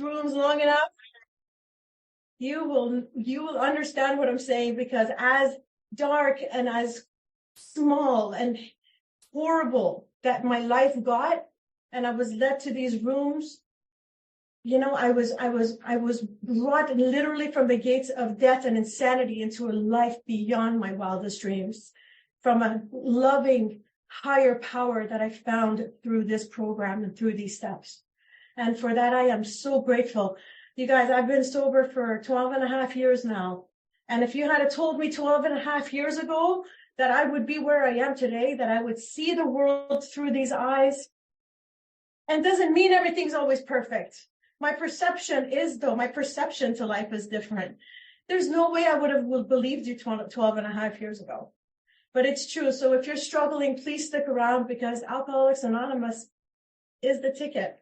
rooms long enough, you will understand what I'm saying, because as dark and as small and horrible that my life got, and I was led to these rooms, I was brought literally from the gates of death and insanity into a life beyond my wildest dreams, from a loving higher power that I found through this program and through these steps. And for that, I am so grateful. You guys, I've been sober for 12 and a half years now. And if you had told me 12 and a half years ago that I would be where I am today, that I would see the world through these eyes, and doesn't mean everything's always perfect. My perception to life is different. There's no way I would have believed you 12 and a half years ago. But it's true. So if you're struggling, please stick around, because Alcoholics Anonymous is the ticket.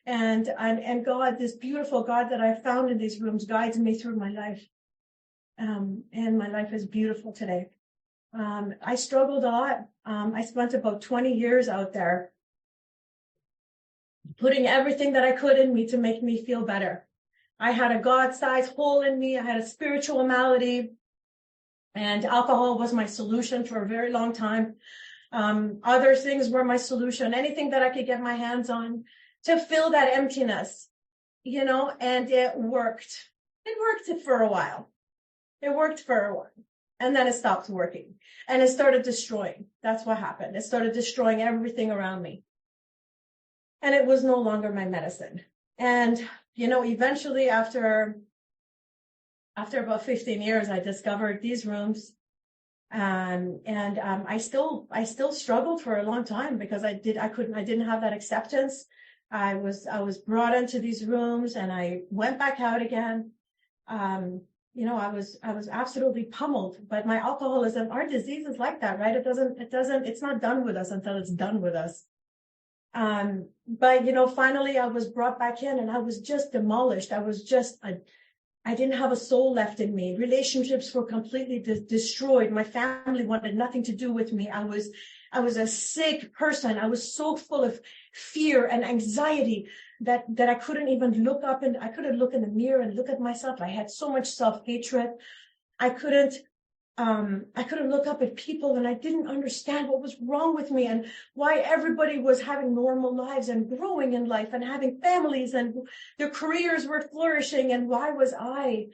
And God, this beautiful God that I found in these rooms, guides me through my life. And my life is beautiful today. I struggled a lot. I spent about 20 years out there, putting everything that I could in me to make me feel better. I had a God-sized hole in me. I had a spiritual malady, and alcohol was my solution for a very long time. Other things were my solution, anything that I could get my hands on to fill that emptiness, and it worked. It worked for a while. And then it stopped working, and it started destroying. That's what happened. It started destroying everything around me. And it was no longer my medicine. And, eventually after about 15 years, I discovered these rooms. I still struggled for a long time, because I didn't have that acceptance. I was brought into these rooms, and I went back out again. I was absolutely pummeled. But my alcoholism, our disease is like that, right? It's not done with us until it's done with us. But finally I was brought back in, and I was just demolished. I didn't have a soul left in me. Relationships were completely destroyed. My family wanted nothing to do with me. I was a sick person. I was so full of fear and anxiety that I couldn't even look up, and I couldn't look in the mirror and look at myself. I had so much self-hatred. I couldn't look up at people, and I didn't understand what was wrong with me, and why everybody was having normal lives and growing in life and having families, and their careers were flourishing, and why was I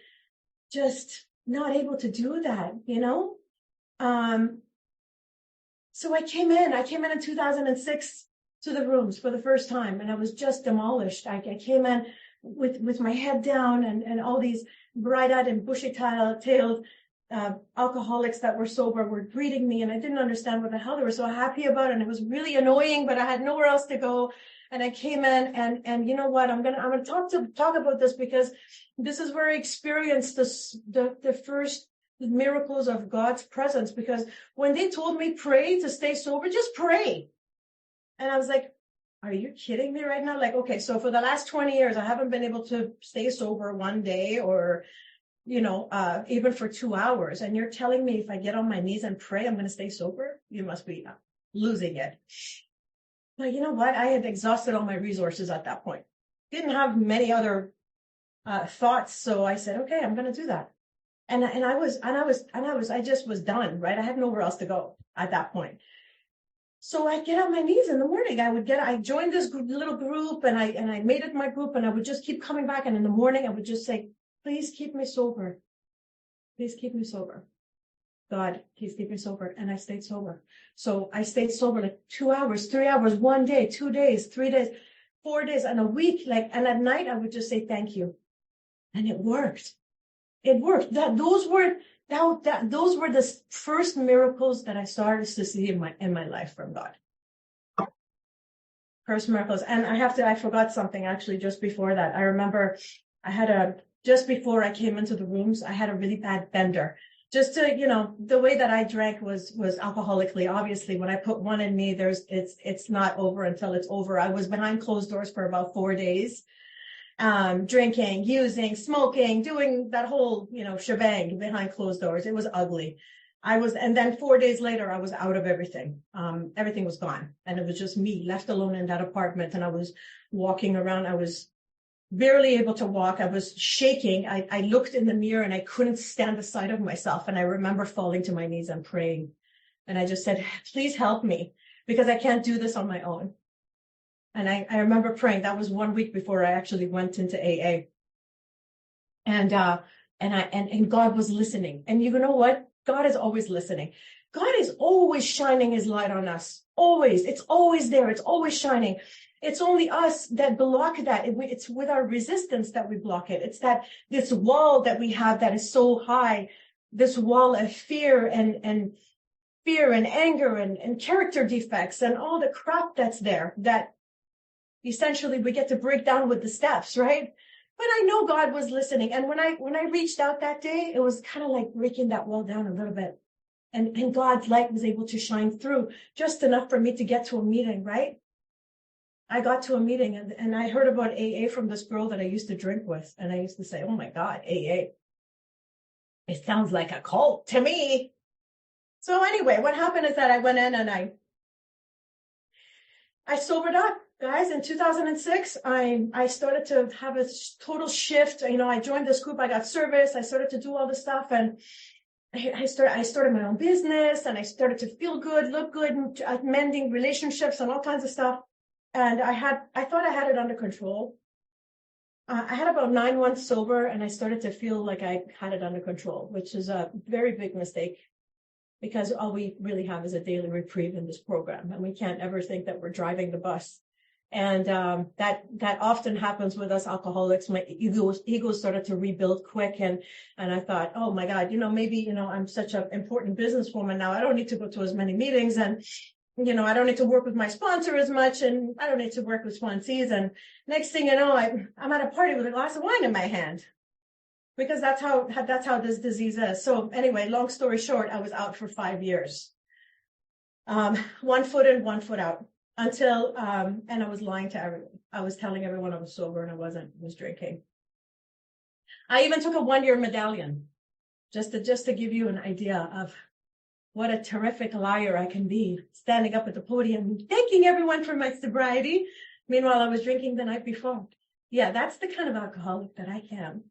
just not able to do that, So I came in 2006 to the rooms for the first time, and I was just demolished. I came in with my head down, and all these bright-eyed and bushy-tailed alcoholics that were sober were greeting me, and I didn't understand what the hell they were so happy about, and it was really annoying, but I had nowhere else to go. And I came in, and you know what? I'm gonna talk about this, because this is where I experienced the first miracles of God's presence. Because when they told me pray to stay sober, just pray, and I was like, are you kidding me right now? Like, okay, so for the last 20 years, I haven't been able to stay sober one day, or even for 2 hours. And you're telling me if I get on my knees and pray, I'm going to stay sober? You must be losing it. But you know what? I had exhausted all my resources at that point. Didn't have many other thoughts. So I said, okay, I'm going to do that. I just was done, right? I had nowhere else to go at that point. So I get on my knees in the morning. I joined this little group, and I made it my group, and I would just keep coming back. And in the morning I would just say, please keep me sober. Please keep me sober. God, please keep me sober. And I stayed sober. So I stayed sober like 2 hours, 3 hours, 1 day, 2 days, 3 days, 4 days, and a week. And at night I would just say thank you. And it worked. It worked. Those were the first miracles that I started to see in my life from God. First miracles. And I forgot something actually just before that. I remember just before I came into the rooms, I had a really bad bender. Just to, the way that I drank was alcoholically. Obviously, when I put one in me, it's not over until it's over. I was behind closed doors for about 4 days, drinking, using, smoking, doing that whole, shebang behind closed doors. It was ugly. And then 4 days later, I was out of everything. Everything was gone. And it was just me left alone in that apartment. And I was walking around. I was barely able to walk. I was shaking. I looked in the mirror and I couldn't stand the sight of myself. And I remember falling to my knees and praying. And I just said, please help me because I can't do this on my own. And I remember praying. That was 1 week before I actually went into AA. And God was listening. And you know what? God is always listening. God is always shining his light on us. Always. It's always there. It's always shining. It's only us that block that. It's with our resistance that we block it. It's this wall that we have that is so high, this wall of fear and anger and character defects and all the crap that's there that essentially we get to break down with the steps, right? But I know God was listening. And when I reached out that day, it was kind of like breaking that wall down a little bit. And God's light was able to shine through just enough for me to get to a meeting, right? I got to a meeting and I heard about AA from this girl that I used to drink with. And I used to say, oh my God, AA. It sounds like a cult to me. So anyway, what happened is that I went in and I sobered up, guys. In 2006, I started to have a total shift. I joined this group. I got service. I started to do all this stuff. And I started my own business and I started to feel good, look good, and mending relationships and all kinds of stuff. And I thought I had it under control. I had about 9 months sober and I started to feel like I had it under control, which is a very big mistake because all we really have is a daily reprieve in this program. And we can't ever think that we're driving the bus. And that often happens with us alcoholics. My ego started to rebuild quick. And I thought, oh my God, maybe, I'm such an important businesswoman now. I don't need to go to as many meetings and, I don't need to work with my sponsor as much and I don't need to work with sponsees. And next thing you know, I'm at a party with a glass of wine in my hand because that's how this disease is. So anyway, long story short, I was out for 5 years. 1 foot in, 1 foot out. Until, and I was lying to everyone. I was telling everyone I was sober and I wasn't, I was drinking. I even took a 1-year medallion just to give you an idea of what a terrific liar I can be, standing up at the podium, thanking everyone for my sobriety. Meanwhile, I was drinking the night before. Yeah, that's the kind of alcoholic that I am.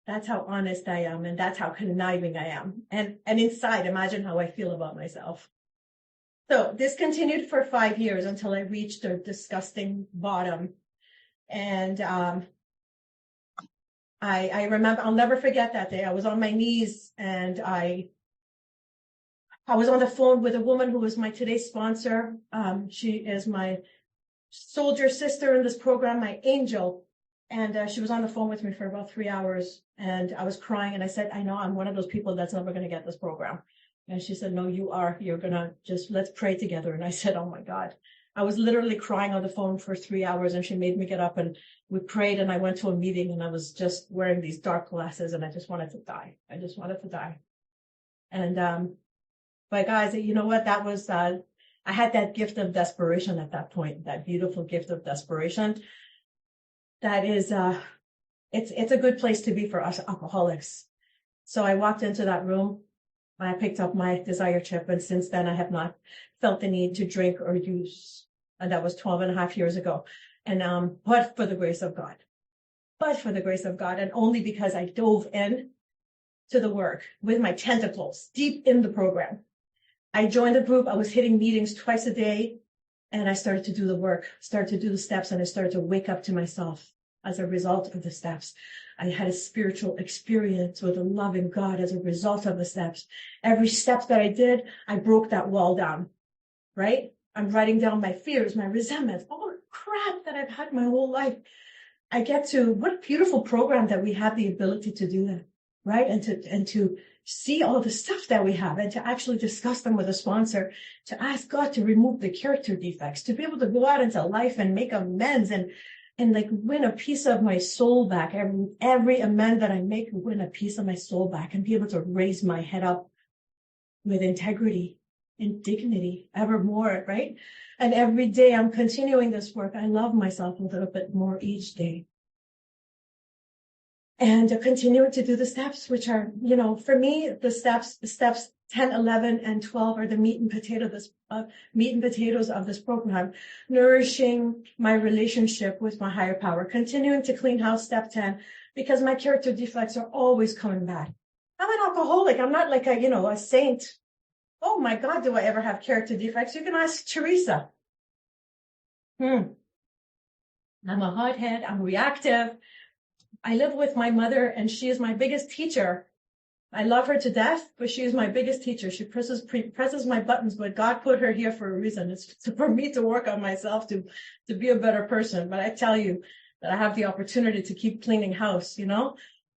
That's how honest I am. And that's how conniving I am. And inside, imagine how I feel about myself. So this continued for 5 years until I reached a disgusting bottom. And I remember, I'll never forget that day. I was on my knees and I was on the phone with a woman who was my today's sponsor. She is my soldier sister in this program, my angel. And she was on the phone with me for about 3 hours. And I was crying and I said, I know I'm one of those people that's never going to get this program. And she said, no, you are. You're going to let's pray together. And I said, oh my God. I was literally crying on the phone for 3 hours and she made me get up and we prayed and I went to a meeting and I was just wearing these dark glasses and I just wanted to die. I just wanted to die. And, but guys, you know what? That was, I had that gift of desperation at that point, that beautiful gift of desperation. That is, it's a good place to be for us alcoholics. So I walked into that room. I picked up my desire chip, and since then I have not felt the need to drink or use. And that was 12 and a half years ago. And but for the grace of God. But for the grace of God, and only because I dove in to the work with my tentacles deep in the program. I joined the group. I was hitting meetings twice a day, and I started to do the work, started to do the steps, and I started to wake up to myself as a result of the steps. I had a spiritual experience with a loving God as a result of the steps. Every step that I did, I broke that wall down, right? I'm writing down my fears, my resentments, all the crap that I've had my whole life. I get to, what a beautiful program that we have the ability to do that, right? And to see all the stuff that we have and to actually discuss them with a sponsor, to ask God to remove the character defects, to be able to go out into life and make amends and like win a piece of my soul back. Every amend that I make, win a piece of my soul back and be able to raise my head up with integrity and dignity evermore, right? And every day I'm continuing this work. I love myself a little bit more each day. And continuing to do the steps, which are, for me, the steps 10, 11, and 12 are the meat and potatoes of this program. Nourishing my relationship with my higher power, continuing to clean house, step 10, because my character defects are always coming back. I'm an alcoholic. I'm not like a saint. Oh my God, do I ever have character defects? You can ask Teresa. I'm a hothead. I'm reactive. I live with my mother, and she is my biggest teacher. I love her to death, but she is my biggest teacher. She presses my buttons, but God put her here for a reason. It's for me to work on myself to be a better person. But I tell you that I have the opportunity to keep cleaning house,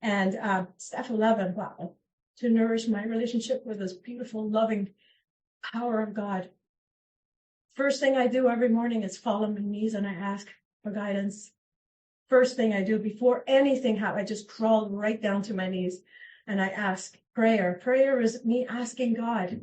And step 11, wow, to nourish my relationship with this beautiful, loving power of God. First thing I do every morning is fall on my knees and I ask for guidance. First thing I do before anything happens, I just crawl right down to my knees and I ask prayer. Prayer is me asking God,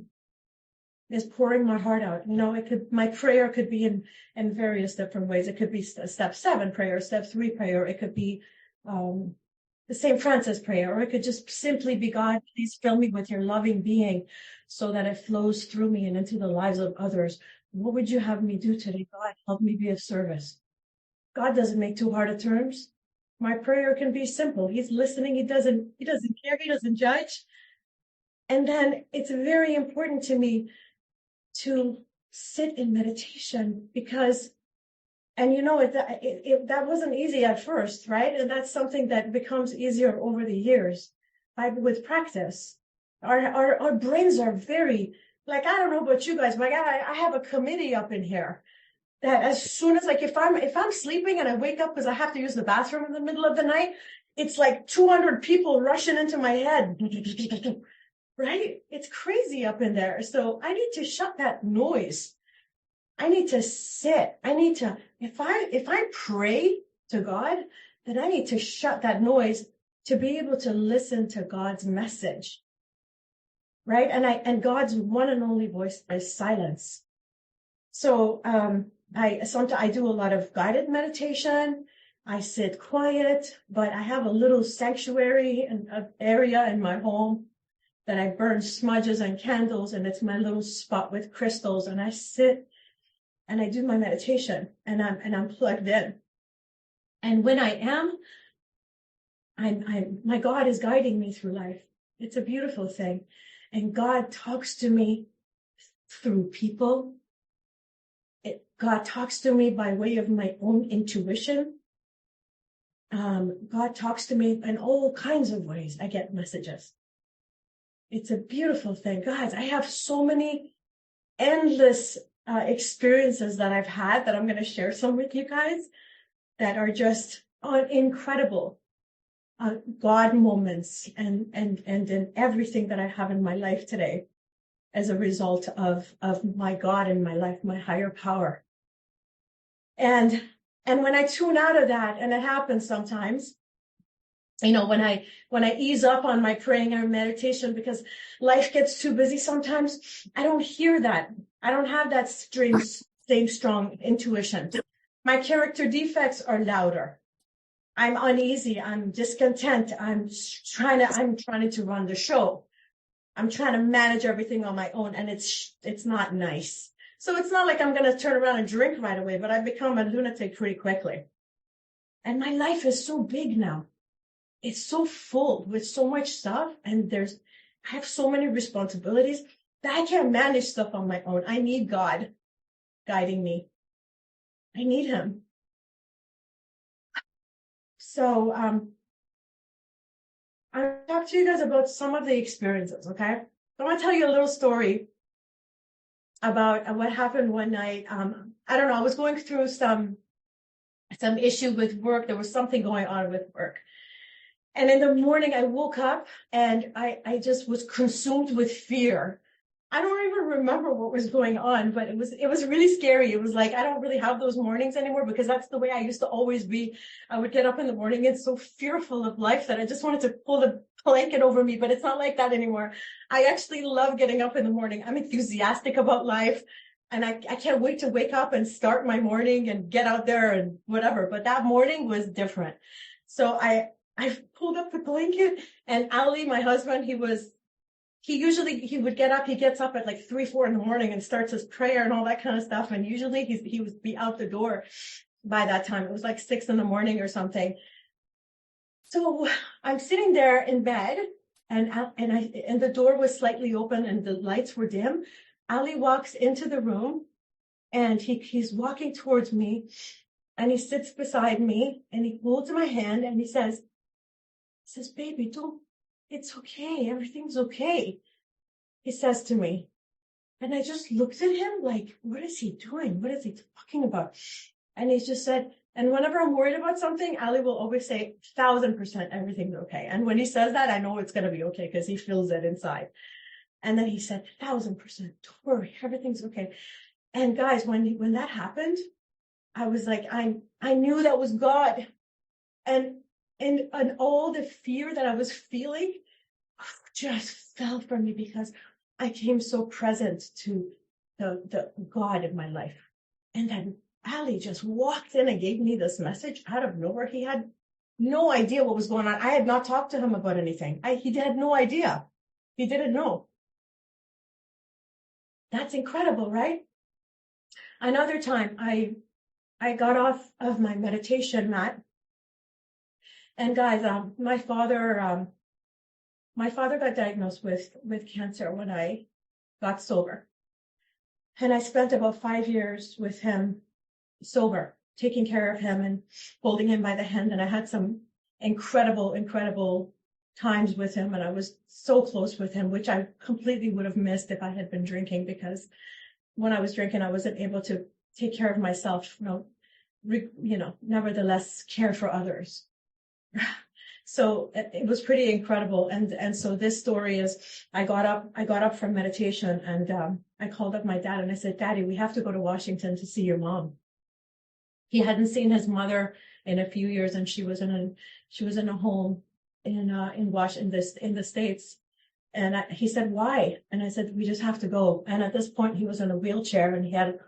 is pouring my heart out. My prayer could be in various different ways. It could be step 7 prayer, step 3 prayer. It could be the St. Francis prayer, or it could just simply be, God, please fill me with your loving being so that it flows through me and into the lives of others. What would you have me do today? God, help me be of service. God doesn't make too hard of terms. My prayer can be simple. He's listening. He doesn't care. He doesn't judge. And then it's very important to me to sit in meditation because, that wasn't easy at first, right? And that's something that becomes easier over the years, with practice. Our brains are very, I don't know about you guys, but I have a committee up in here that as soon as, if I'm sleeping and I wake up because I have to use the bathroom in the middle of the night, it's like 200 people rushing into my head, right? It's crazy up in there. So I need to shut that noise. I need to sit. If I pray to God, then I need to shut that noise to be able to listen to God's message, right? And God's one and only voice is silence. So, I do a lot of guided meditation. I sit quiet, but I have a little sanctuary and an area in my home that I burn smudges and candles, and it's my little spot with crystals. And I sit and I do my meditation, and I'm plugged in. And when I am, my God is guiding me through life. It's a beautiful thing, and God talks to me through people. God talks to me by way of my own intuition. God talks to me in all kinds of ways. I get messages. It's a beautiful thing. Guys, I have so many endless experiences that I've had that I'm going to share some with you guys that are just incredible God moments and in everything that I have in my life today as a result of my God in my life, my higher power. And when I tune out of that, and it happens sometimes, when I ease up on my praying or meditation because life gets too busy sometimes, I don't hear that. I don't have that same strong intuition. My character defects are louder. I'm uneasy. I'm discontent. I'm trying to run the show. I'm trying to manage everything on my own, and it's not nice. So it's not like I'm going to turn around and drink right away, but I become a lunatic pretty quickly. And my life is so big now. It's so full with so much stuff, and I have so many responsibilities that I can't manage stuff on my own. I need God guiding me. I need him. So I'll talk to you guys about some of the experiences, okay? I want to tell you a little story about what happened one night. I don't know, I was going through some issue with work. There was something going on with work. And in the morning, I woke up and I just was consumed with fear. I don't even remember what was going on, but it was really scary. It was like, I don't really have those mornings anymore because that's the way I used to always be. I would get up in the morning and so fearful of life that I just wanted to pull the blanket over me, but it's not like that anymore. I actually love getting up in the morning. I'm enthusiastic about life, and I can't wait to wake up and start my morning and get out there and whatever. But that morning was different. So I pulled up the blanket, and Ali, my husband, he was he would get up, he gets up at like 3, 4 in the morning and starts his prayer and all that kind of stuff. And usually he would be out the door by that time. It was like 6 in the morning or something. So I'm sitting there in bed and the door was slightly open and the lights were dim. Ali walks into the room and he's walking towards me and he sits beside me and he holds my hand and he says, baby, it's okay. Everything's okay. He says to me. And I just looked at him like, what is he doing? What is he talking about? And he just said, and whenever I'm worried about something, Ali will always say 1,000% everything's okay. And when he says that, I know it's going to be okay because he feels it inside. And then he said, 1,000%, don't worry, everything's okay. And guys, when that happened, I was like, I knew that was God. And all the fear that I was feeling just fell from me because I came so present to the God in my life. And then Ali just walked in and gave me this message out of nowhere. He had no idea what was going on. I had not talked to him about anything. He had no idea. He didn't know. That's incredible, right? Another time I got off of my meditation mat. And guys, my father got diagnosed with cancer when I got sober. And I spent about 5 years with him sober, taking care of him and holding him by the hand. And I had some incredible times with him. And I was so close with him, which I completely would have missed if I had been drinking, because when I was drinking, I wasn't able to take care of myself, nevertheless care for others. So it was pretty incredible. And so this story is, I got up from meditation and I called up my dad and I said, Daddy, we have to go to Washington to see your mom. He hadn't seen his mother in a few years, and she was in a home in the States. And he said, why? And I said, we just have to go. And at this point, he was in a wheelchair and he had a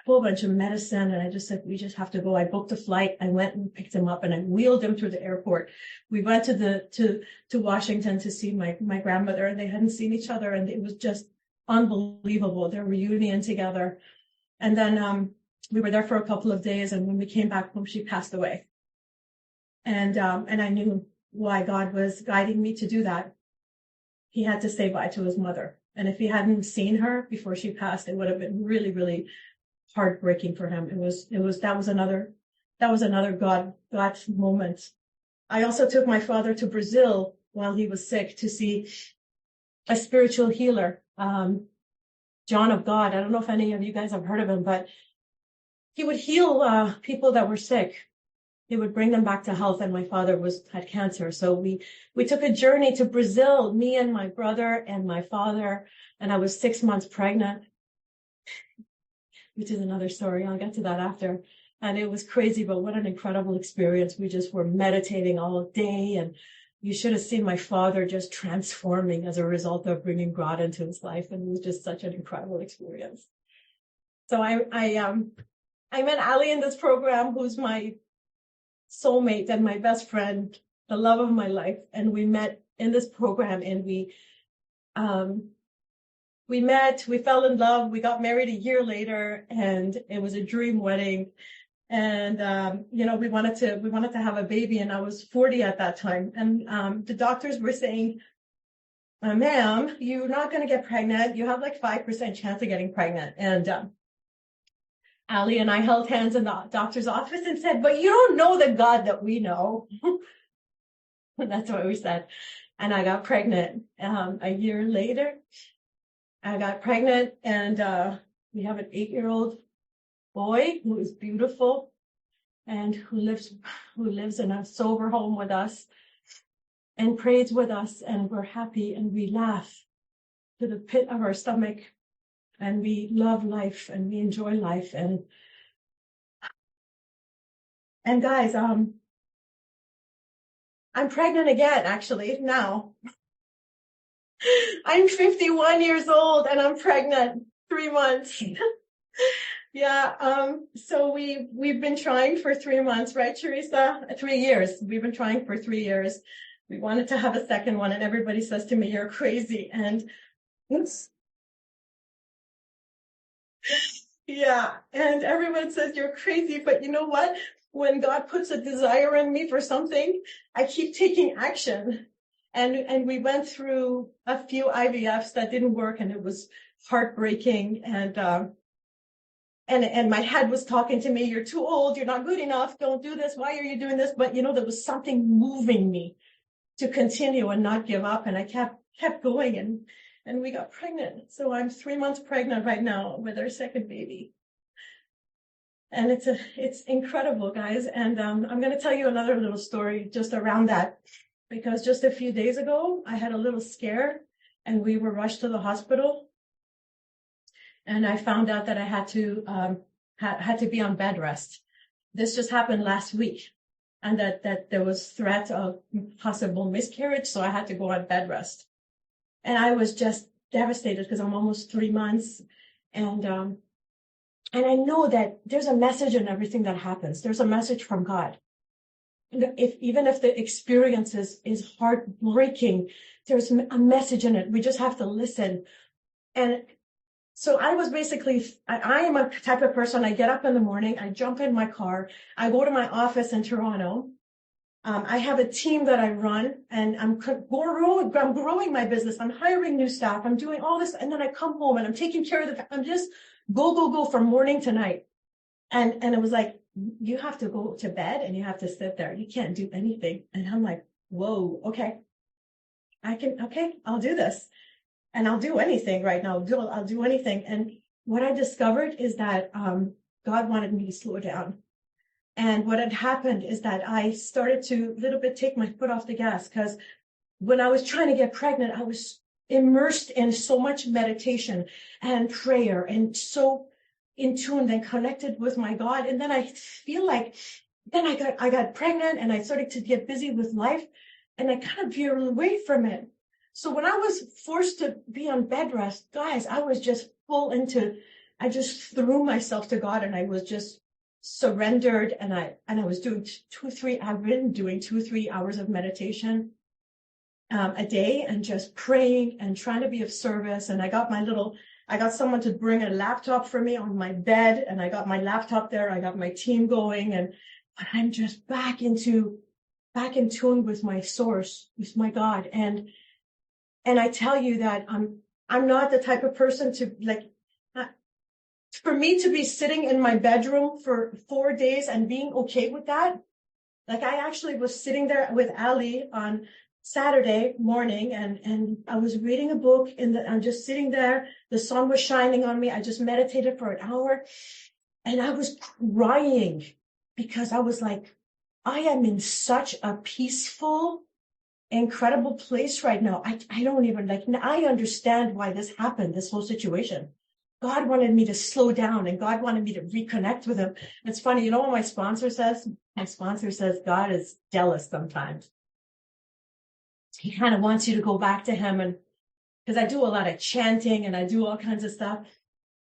whole bunch of medicine. And I just said, we just have to go. I booked a flight. I went and picked him up and I wheeled him through the airport. We went to Washington to see my grandmother, and they hadn't seen each other. And it was just unbelievable, their reunion together. And then, we were there for a couple of days. And when we came back home, she passed away. And I knew why God was guiding me to do that. He had to say bye to his mother. And if he hadn't seen her before she passed, it would have been really, really heartbreaking for him. That was another God moment. I also took my father to Brazil while he was sick to see a spiritual healer, John of God. I don't know if any of you guys have heard of him, but he would heal people that were sick. He would bring them back to health, and my father had cancer. So we took a journey to Brazil, me and my brother and my father, and I was 6 months pregnant, which is another story. I'll get to that after. And it was crazy, but what an incredible experience. We just were meditating all day, and you should have seen my father just transforming as a result of bringing God into his life. And it was just such an incredible experience. So I met Ali in this program, who's my soulmate and my best friend, the love of my life. And we met in this program, and we fell in love. We got married a year later, and it was a dream wedding. And, we wanted to have a baby, and I was 40 at that time. And, the doctors were saying, ma'am, you're not going to get pregnant. You have like 5% chance of getting pregnant. And, Ali and I held hands in the doctor's office and said, but you don't know the God that we know. That's what we said. And I got pregnant. A year later, I got pregnant, and we have an 8-year-old boy who is beautiful and who lives in a sober home with us and prays with us, and we're happy and we laugh to the pit of our stomach. And we love life and we enjoy life. And guys, I'm pregnant again, actually, now. I'm 51 years old and I'm pregnant, 3 months. Yeah. So we've been trying for 3 months, right, Teresa? 3 years. We've been trying for 3 years. We wanted to have a second one, and everybody says to me, you're crazy. And Yeah. And everyone says you're crazy, but you know what? When God puts a desire in me for something, I keep taking action. And we went through a few IVFs that didn't work, and it was heartbreaking. And my head was talking to me, you're too old, you're not good enough, don't do this, why are you doing this? But there was something moving me to continue and not give up. And I kept going, and we got pregnant. So I'm 3 months pregnant right now with our second baby. And it's incredible, guys. And I'm going to tell you another little story just around that, because just a few days ago, I had a little scare and we were rushed to the hospital. And I found out that I had to be on bed rest. This just happened last week, and that there was threat of possible miscarriage. So I had to go on bed rest. And I was just devastated because I'm almost 3 months. And I know that there's a message in everything that happens. There's a message from God. Even if the experience is heartbreaking, there's a message in it. We just have to listen. And so I was basically, I am a type of person, I get up in the morning, I jump in my car, I go to my office in Toronto. I have a team that I run, and I'm growing my business. I'm hiring new staff. I'm doing all this. And then I come home and I'm taking care of I'm just go from morning to night. And it was like, you have to go to bed and you have to sit there. You can't do anything. And I'm like, whoa, okay. I'll do this. And I'll do anything right now. I'll do anything. And what I discovered is that God wanted me to slow down. And what had happened is that I started to a little bit take my foot off the gas, because when I was trying to get pregnant, I was immersed in so much meditation and prayer and so in tune and connected with my God. And then I feel like then I got pregnant and I started to get busy with life, and I kind of veered away from it. So when I was forced to be on bed rest, guys, I was just I just threw myself to God, and I was just surrendered. And I was doing I've been doing 2-3 hours of meditation a day, and just praying and trying to be of service. And I got someone to bring a laptop for me on my bed, and I got my laptop there. I got my team going, and I'm just back in tune with my source, with my God. And I tell you that I'm not the type of person to for me to be sitting in my bedroom for 4 days and being okay with that. Like, I actually was sitting there with Ali on Saturday morning, and I was reading a book, I'm just sitting there. The sun was shining on me. I just meditated for an hour, and I was crying because I was like, I am in such a peaceful, incredible place right now. I don't even I understand why this happened, this whole situation. God wanted me to slow down, and God wanted me to reconnect with him. It's funny, you know what my sponsor says? My sponsor says God is jealous sometimes. He kind of wants you to go back to him, and because I do a lot of chanting and I do all kinds of stuff,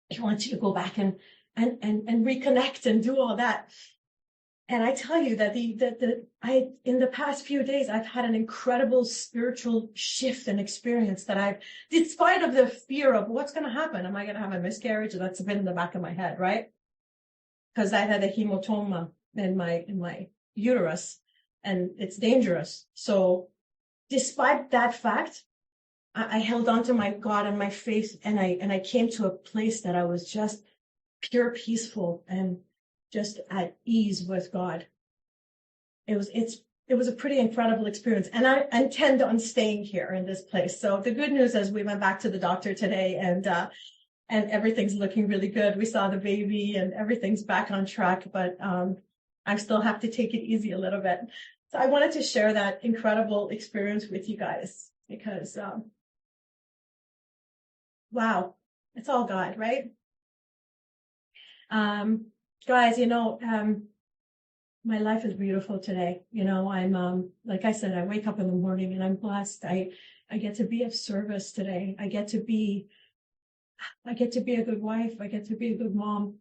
he wants you to go back and reconnect and do all that. And I tell you that in the past few days, I've had an incredible spiritual shift and experience that despite of the fear of what's going to happen, am I going to have a miscarriage? That's been in the back of my head, right? Because I had a hematoma in my uterus, and it's dangerous. So despite that fact, I held on to my God and my faith, and I came to a place that I was just pure peaceful and just at ease with God. It was a pretty incredible experience, and I intend on staying here in this place. So the good news is we went back to the doctor today, and everything's looking really good. We saw the baby, and everything's back on track, but I still have to take it easy a little bit. So I wanted to share that incredible experience with you guys, because wow, it's all God, right? Guys, my life is beautiful today. I'm, like I said, I wake up in the morning and I'm blessed. I get to be of service today. I get to be a good wife. I get to be a good mom.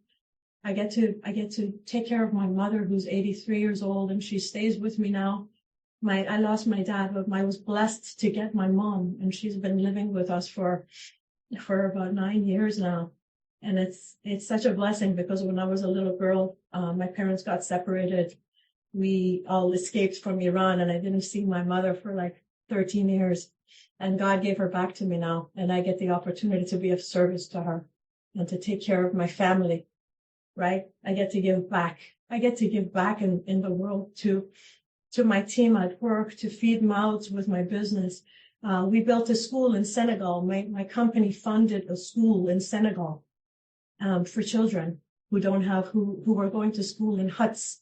I get to take care of my mother, who's 83 years old, and she stays with me now. I lost my dad, but I was blessed to get my mom, and she's been living with us for for about 9 years now. And it's such a blessing because when I was a little girl, my parents got separated. We all escaped from Iran and I didn't see my mother for like 13 years. And God gave her back to me now. And I get the opportunity to be of service to her and to take care of my family, right? I get to give back. I get to give back in the world to my team at work, to feed mouths with my business. We built a school in Senegal. My company funded a school in Senegal, for children who were going to school in huts.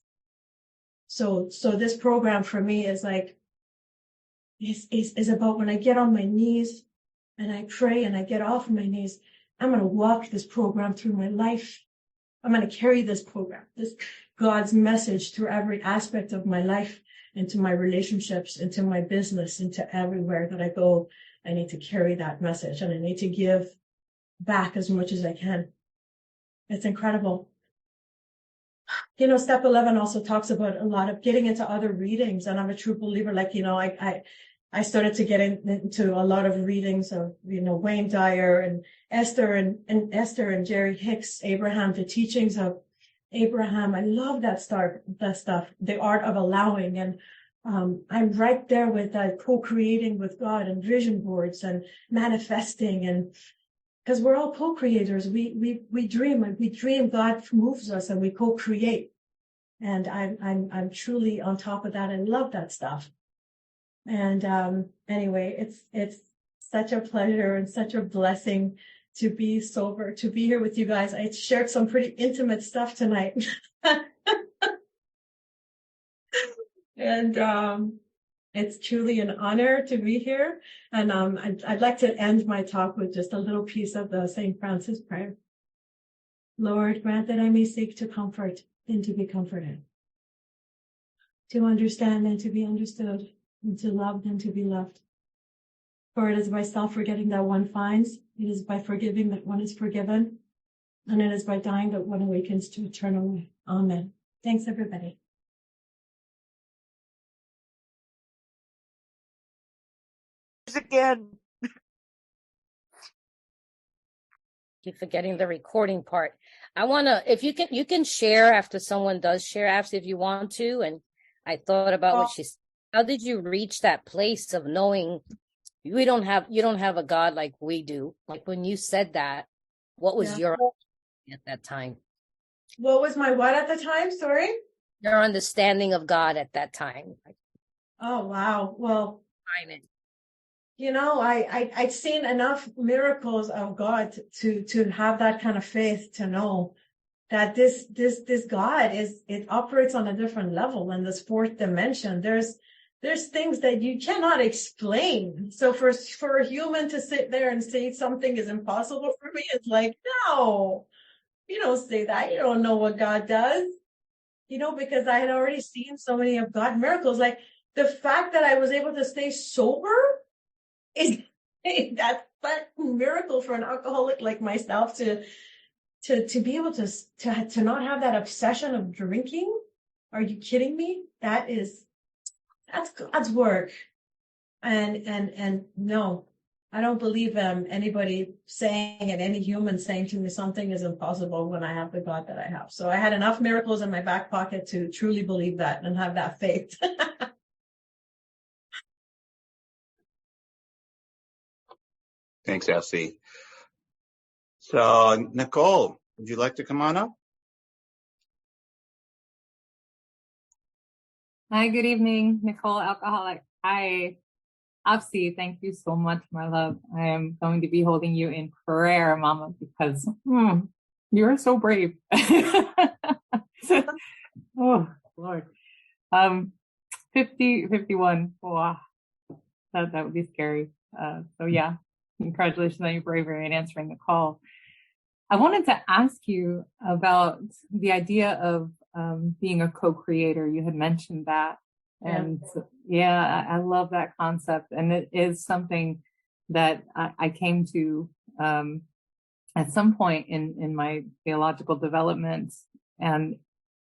So this program for me is like, is about when I get on my knees and I pray and I get off my knees, I'm going to walk this program through my life. I'm going to carry this program, this God's message through every aspect of my life, into my relationships, into my business, into everywhere that I go. I need to carry that message and I need to give back as much as I can. It's incredible. You know, step 11 also talks about a lot of getting into other readings. And I'm a true believer. Like, you know, I started to get into a lot of readings of, you know, Wayne Dyer and Esther and Jerry Hicks, Abraham, the teachings of Abraham. I love that stuff, the art of allowing. And I'm right there with that co-creating with God and vision boards and manifesting, and because we're all co-creators. We dream and we dream. God moves us and we co-create. And I'm truly on top of that. I love that stuff. And anyway, it's such a pleasure and such a blessing to be sober, to be here with you guys. I shared some pretty intimate stuff tonight. And it's truly an honor to be here. And I'd like to end my talk with just a little piece of the St. Francis prayer. Lord, grant that I may seek to comfort and to be comforted, to understand and to be understood, and to love and to be loved. For it is by self-forgetting that one finds, it is by forgiving that one is forgiven, and it is by dying that one awakens to eternal life. Amen. Thanks, everybody. Again. Keep forgetting the recording part. I want to, if you can share after someone does share, Afsi, if you want to. And I thought about what she said. How did you reach that place of knowing you don't have a God like we do? Like when you said that, what was your at that time? What was my what at the time? Sorry? Your understanding of God at that time. Oh, wow. Well, you know, I'd seen enough miracles of God to have that kind of faith to know that this God it operates on a different level in this fourth dimension. There's things that you cannot explain. So for a human to sit there and say something is impossible for me, it's like, no, you don't say that. You don't know what God does, you know, because I had already seen so many of God miracles. Like the fact that I was able to stay sober is that miracle for an alcoholic like myself to be able to not have that obsession of drinking. Are you kidding me? That's God's work. And no, I don't believe anybody saying and any human saying to me something is impossible when I have the God that I have. So I had enough miracles in my back pocket to truly believe that and have that faith. Thanks, Afsi. So, Nicole, would you like to come on up? Hi, good evening, Nicole, alcoholic. Hi, Afsi, thank you so much, my love. I am going to be holding you in prayer, Mama, because you're so brave. Oh, Lord. 51. Wow. That would be scary. So yeah, congratulations on your bravery in answering the call. I wanted to ask you about the idea of being a co-creator. You had mentioned that. And yeah, I love that concept. And it is something that I came to at some point in my theological development. And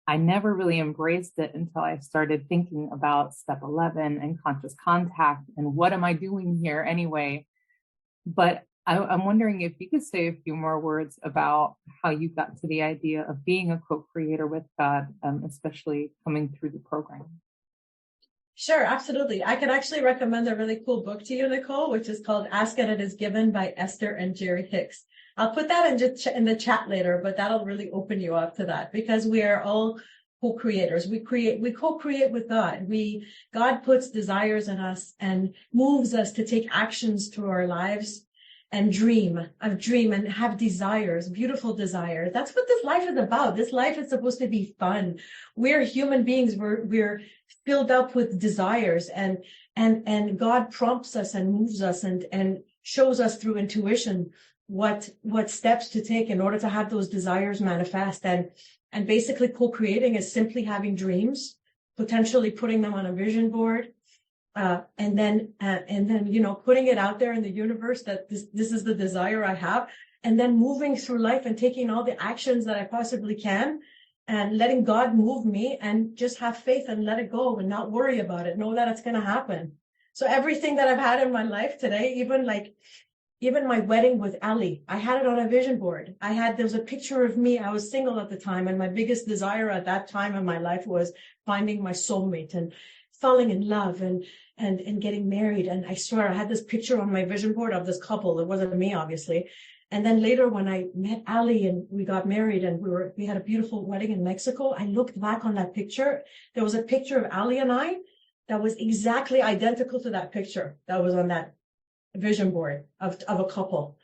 I never really embraced it until I started thinking about step 11 and conscious contact and what am I doing here anyway? But I'm wondering if you could say a few more words about how you got to the idea of being a co-creator with God, especially coming through the program. Sure, absolutely. I can actually recommend a really cool book to you, Nicole, which is called Ask and It Is Given by Esther and Jerry Hicks. I'll put that in the chat later, but that'll really open you up to that, because we are all co-creators. We co-create with God. God puts desires in us and moves us to take actions through our lives and dream and have desires, beautiful desires. That's what this life is about. This life is supposed to be fun. We're human beings. We're filled up with desires, and God prompts us and moves us and shows us through intuition what steps to take in order to have those desires manifest. And basically co-creating is simply having dreams, potentially putting them on a vision board, and then putting it out there in the universe that this is the desire I have, and then moving through life and taking all the actions that I possibly can, and letting God move me, and just have faith and let it go and not worry about it. Know that it's going to happen. So everything that I've had in my life today, even my wedding with Ali, I had it on a vision board. there was a picture of me. I was single at the time, and my biggest desire at that time in my life was finding my soulmate and falling in love and getting married. And I swear I had this picture on my vision board of this couple. It wasn't me, obviously. And then later, when I met Ali and we got married and we had a beautiful wedding in Mexico, I looked back on that picture. There was a picture of Ali and I that was exactly identical to that picture that was on that vision board of a couple.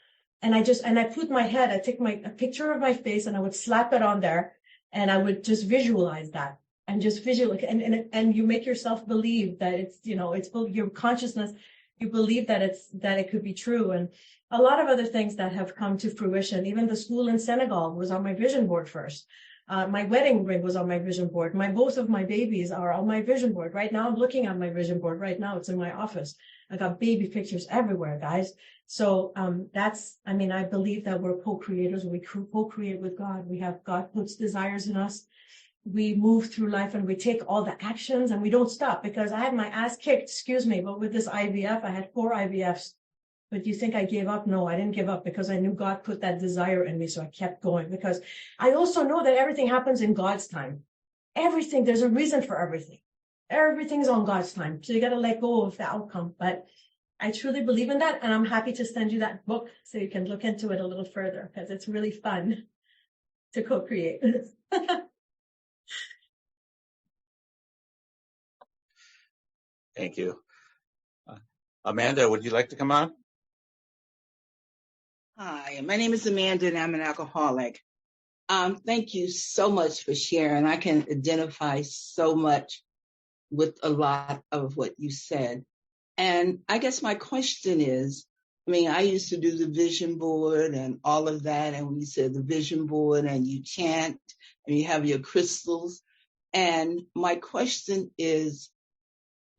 And I put my head, I take a picture of my face and I would slap it on there, and I would just visualize that, and just visualize, and you make yourself believe that it's your consciousness, you believe that it could be true. And a lot of other things that have come to fruition. Even the school in Senegal was on my vision board first. My wedding ring was on my vision board. Both of my babies are on my vision board. Right now, I'm looking at my vision board. Right now, it's in my office. I got baby pictures everywhere, guys. So I believe that we're co-creators. We co-create with God. God puts desires in us. We move through life and we take all the actions, and we don't stop, because I had my ass kicked, excuse me, but with this IVF, I had 4 IVFs. But do you think I gave up? No, I didn't give up, because I knew God put that desire in me. So I kept going, because I also know that everything happens in God's time. Everything, there's a reason for everything. Everything's on God's time. So you got to let go of the outcome. But I truly believe in that. And I'm happy to send you that book so you can look into it a little further, because it's really fun to co-create. Thank you. Amanda, would you like to come on? Hi, my name is Amanda, and I'm an alcoholic. Thank you so much for sharing. I can identify so much with a lot of what you said. And I guess my question is, I used to do the vision board and all of that. And when you said the vision board and you chant and you have your crystals. And my question is,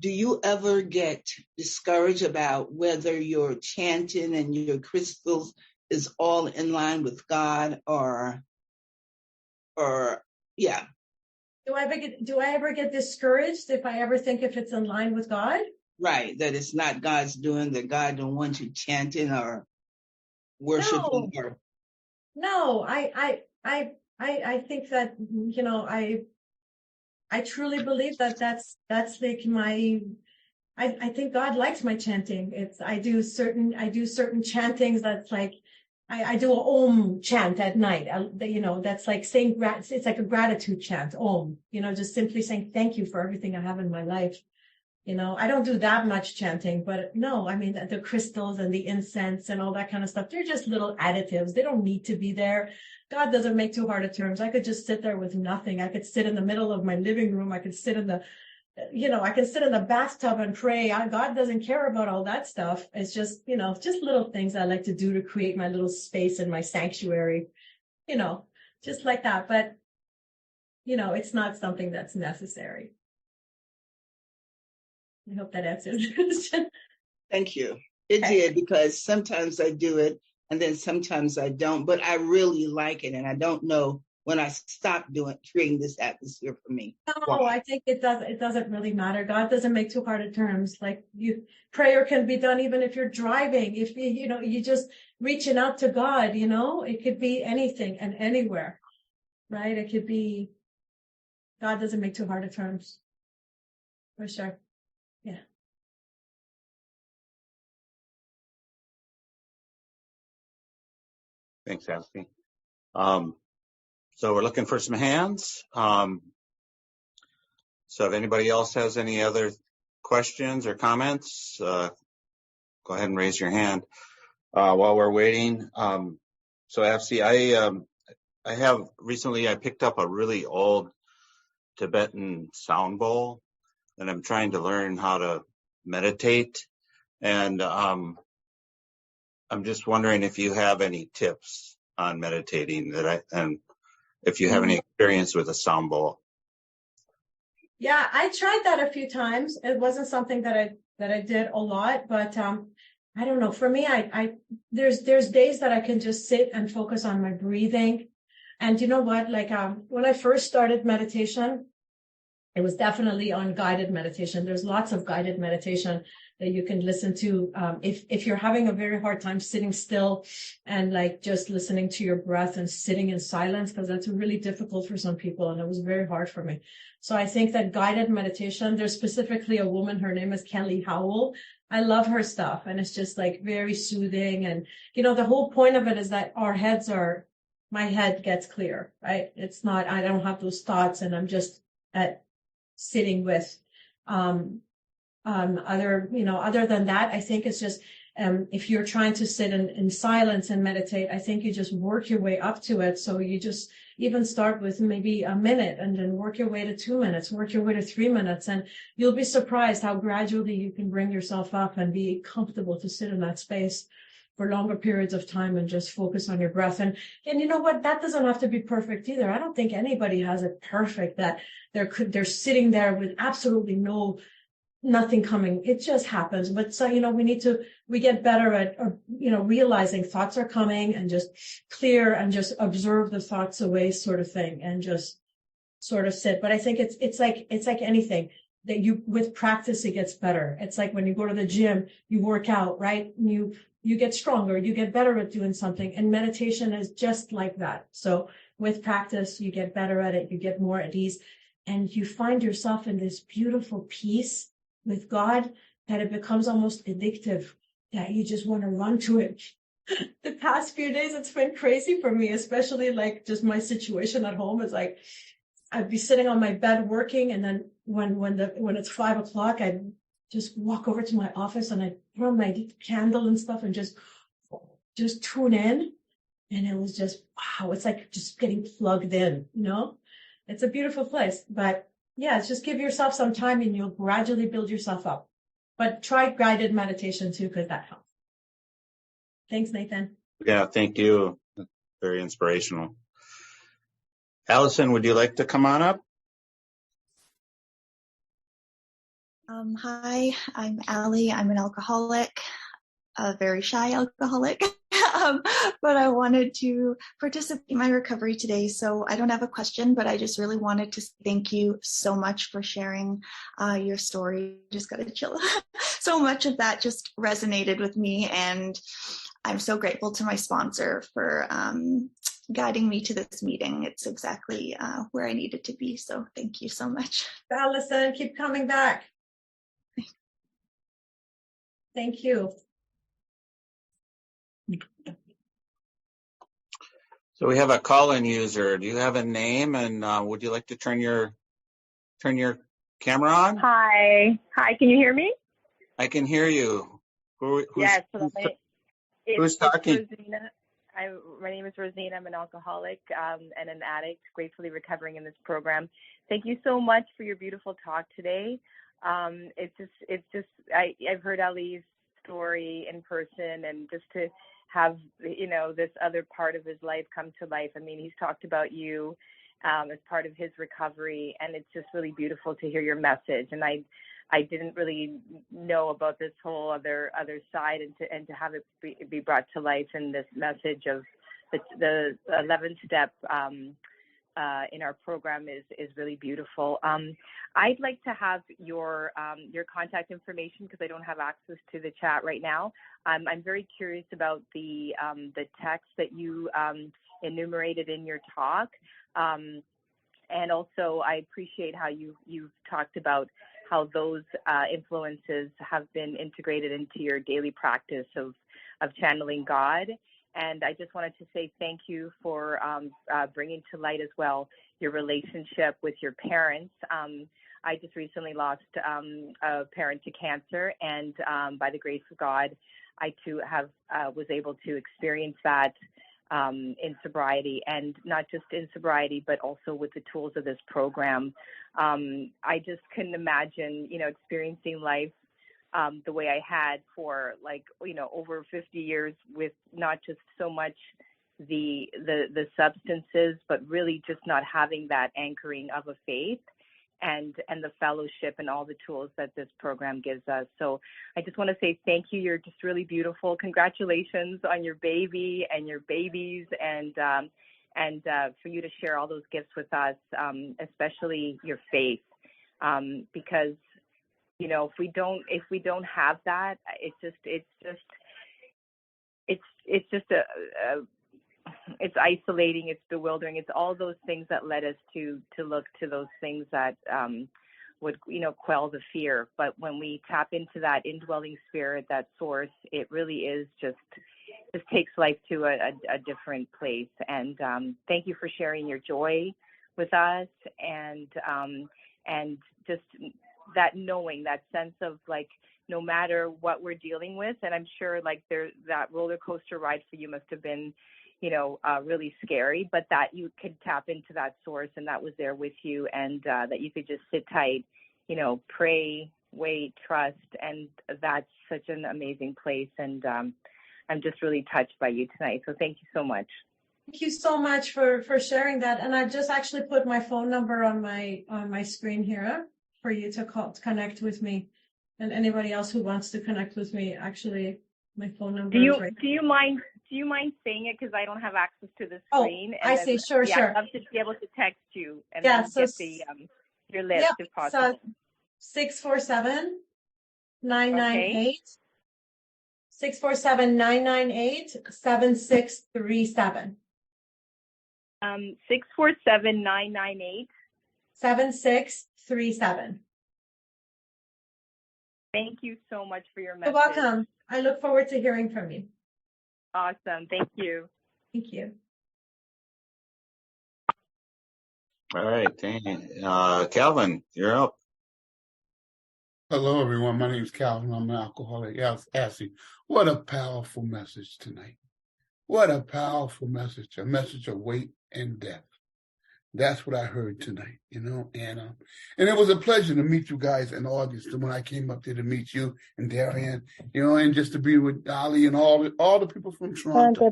do you ever get discouraged about whether your chanting and your crystals is all in line with God or yeah? Do I ever get discouraged if I ever think if it's in line with God? Right, that it's not God's doing, that God don't want you chanting or worshiping. No, I think that, I truly believe that that's like I think God likes my chanting. I do certain chantings that's like, I do a Om chant at night. That's like saying, it's like a gratitude chant, Om, just simply saying thank you for everything I have in my life. I don't do that much chanting, but no, the crystals and the incense and all that kind of stuff, they're just little additives. They don't need to be there. God doesn't make too hard of terms. I could just sit there with nothing. I could sit in the middle of my living room. I could sit in the bathtub and pray. God doesn't care about all that stuff. It's just, just little things I like to do to create my little space in my sanctuary, just like that. But, it's not something that's necessary. I hope that answers your question. Thank you. It did, because sometimes I do it and then sometimes I don't, but I really like it. And I don't know when I stop creating this atmosphere for me? No, Why? I think it doesn't really matter. God doesn't make too hard of terms. Like prayer can be done even if you're driving. If you just reaching out to God, it could be anything and anywhere, right? It could be, God doesn't make too hard of terms. For sure. Yeah. Thanks, Afsi. So we're looking for some hands. So if anybody else has any other questions or comments, go ahead and raise your hand while we're waiting. So Afsi, I have recently, I picked up a really old Tibetan sound bowl, and I'm trying to learn how to meditate. And I'm just wondering if you have any tips on meditating and if you have any experience with a sound bowl. Yeah, I tried that a few times. It wasn't something that I did a lot, but I don't know. For me, there's days that I can just sit and focus on my breathing. And you know what? Like when I first started meditation, it was definitely on guided meditation. There's lots of guided meditation that you can listen to. If you're having a very hard time sitting still and like just listening to your breath and sitting in silence, because that's really difficult for some people. And it was very hard for me. So I think that guided meditation, there's specifically a woman, her name is Kelly Howell. I love her stuff. And it's just like very soothing. And, the whole point of it is that my head gets clear, right? It's not, I don't have those thoughts and I'm just sitting with, other than that, I think it's just, if you're trying to sit in silence and meditate, I think you just work your way up to it. So you just even start with maybe a minute and then work your way to 2 minutes, work your way to 3 minutes. And you'll be surprised how gradually you can bring yourself up and be comfortable to sit in that space for longer periods of time and just focus on your breath. And you know what? That doesn't have to be perfect either. I don't think anybody has it perfect that they're sitting there with absolutely nothing coming. It just happens. But so, we get better at, realizing thoughts are coming and just clear and just observe the thoughts away sort of thing and just sort of sit. But I think it's like anything that with practice, it gets better. It's like when you go to the gym, you work out, right? You get stronger, you get better at doing something. And meditation is just like that. So with practice, you get better at it, you get more at ease, and you find yourself in this beautiful peace with God that it becomes almost addictive, that you just want to run to it. The past few days, it's been crazy for me, especially like just my situation at home is like, I'd be sitting on my bed working. And then when it's 5 o'clock, I'd just walk over to my office and I'd put on my candle and stuff and just tune in. And it was just, wow, it's like just getting plugged in, It's a beautiful place. But yeah, it's just give yourself some time and you'll gradually build yourself up. But try guided meditation too, because that helps. Thanks, Nathan. Yeah, thank you. Very inspirational. Allison, would you like to come on up? Hi, I'm Allie. I'm an alcoholic, a very shy alcoholic, but I wanted to participate in my recovery today. So I don't have a question, but I just really wanted to thank you so much for sharing your story. Just got to chill. So much of that just resonated with me, and I'm so grateful to my sponsor for guiding me to this meeting. It's exactly where I needed to be. So thank you so much. Allison, keep coming back. Thank you. So we have a call-in user. Do you have a name, and would you like to turn your camera on? Hi. Can you hear me? I can hear you. Yes. Who's talking? It's Rosina. My name is Rosina. I'm an alcoholic and an addict, gratefully recovering in this program. Thank you so much for your beautiful talk today. I've heard Ali's story in person, and just to have, this other part of his life come to life. I mean, he's talked about you as part of his recovery, and it's just really beautiful to hear your message. And I didn't really know about this whole other side, and to have it be brought to life in this message of the 11 step in our program is really beautiful. I'd like to have your contact information because I don't have access to the chat right now. I'm very curious about the text that you enumerated in your talk, and also I appreciate how you've talked about how those influences have been integrated into your daily practice of channeling God. And I just wanted to say thank you for bringing to light as well your relationship with your parents. I just recently lost a parent to cancer, and by the grace of God, I too was able to experience that in sobriety, and not just in sobriety, but also with the tools of this program. I just couldn't imagine, experiencing life the way I had for over 50 years with not just so much the substances, but really just not having that anchoring of a faith and the fellowship and all the tools that this program gives us. So I just want to say thank you. You're just really beautiful. Congratulations on your baby and your babies, and for you to share all those gifts with us, especially your faith, because if we don't have that, it's isolating, it's bewildering, it's all those things that led us to look to those things that would quell the fear. But when we tap into that indwelling spirit, that source, it really is just takes life to a different place. And thank you for sharing your joy with us, and just that knowing, that sense of no matter what we're dealing with, and I'm sure that roller coaster ride for you must have been really scary, but that you could tap into that source, and that was there with you, and that you could just sit tight, pray, wait, trust, and that's such an amazing place. And I'm just really touched by you tonight. So thank you so much. Thank you so much for sharing that. And I've just actually put my phone number on my screen here for you to connect with me, and anybody else who wants to connect with me. Actually, my phone number is right. Do you mind saying it, because I don't have access to the screen? Oh, I see. Sure. I'd love to be able to text you and get your list if possible. So 647-998 647-998-7637. 647-998 7637. Thank you so much for your message. You're welcome. I look forward to hearing from you. Awesome. Thank you. Thank you. All right, Calvin, you're up. Hello, everyone. My name is Calvin. I'm an alcoholic. Afsi. What a powerful message tonight. What a powerful message. A message of weight and depth. That's what I heard tonight, and it was a pleasure to meet you guys in August when I came up there to meet you and Darian, and just to be with Ali and all the people from Toronto.